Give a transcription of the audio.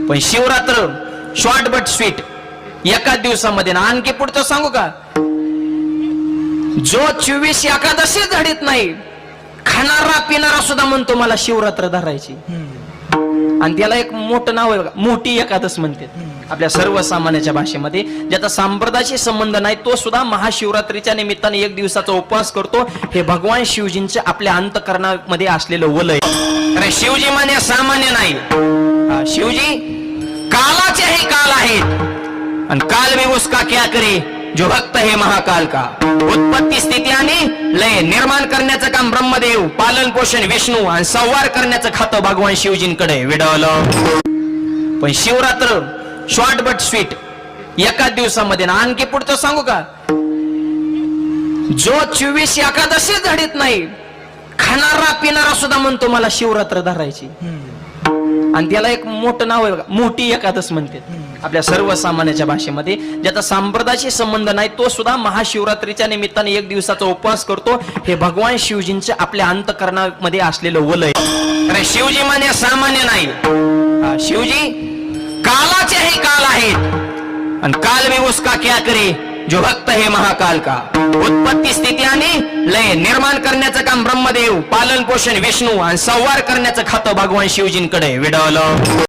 पण Shivratri short but sweet, एकाच दिवसामध्ये ना. आणखी पुढचं सांगू का, जो 24 एकादशी धडीत नाही, खाणारा पिणारा सुद्धा म्हणतो मला शिवरात्र धरायची. आणि त्याला एक मोठं नाव आहे बघा, मोठी एकादश म्हणते आपल्या सर्वसामान्याच्या भाषेमध्ये. ज्याचा संप्रदायाशी संबंध नाही तो सुद्धा महाशिवरात्रीच्या निमित्ताने एक दिवसाचा उपवास करतो. हे भगवान शिवजींचे आपल्या अंतःकरणामध्ये असलेलं वलय. अरे शिवजी माने सामान्य नाही, शिवजी कालाचे हे काल आहेत. आणि काल भी उसका क्या करे जो भक्त है महाकाल का. उत्पत्ती स्थिती आणि लय निर्माण करण्याचं काम ब्रह्मदेव, पालन पोषण विष्णू आणि संवार करण्याचं खातं भगवान शिवजींकडे विडवलं. पण शिवरात्र शॉर्ट बट स्वीट, एकाच दिवसामध्ये ना. आणखी पुढचं सांगू का, जो 24 एकादशी धडीत नाही, खाणारा पिणारा सुद्धा म्हणतो मला शिवरात्र धरायची. आणि त्याला एक मोठं नाव आहे बघा, मोठी एकादश म्हणते आपल्या सर्वसामान्याच्या भाषेमध्ये. ज्याचा संप्रदायाशी संबंध नाही तो सुद्धा महाशिवरात्रीच्या निमित्ताने एक दिवसाचा उपवास करतो. हे भगवान शिवजींचे आपल्या अंतःकरणामध्ये असलेलं वलय. अरे शिवजी माने सामान्य नाही, शिवजी कालाचे हे काल आहेत. आणि काल भी उसका क्या करे जो भक्त है महाकाल का. उत्पत्ती स्थिती आणि लय निर्माण करण्याचं काम ब्रह्मदेव, पालन पोषण विष्णू आणि संवार करण्याचं खातं भगवान शिवजींकडे विडवलं.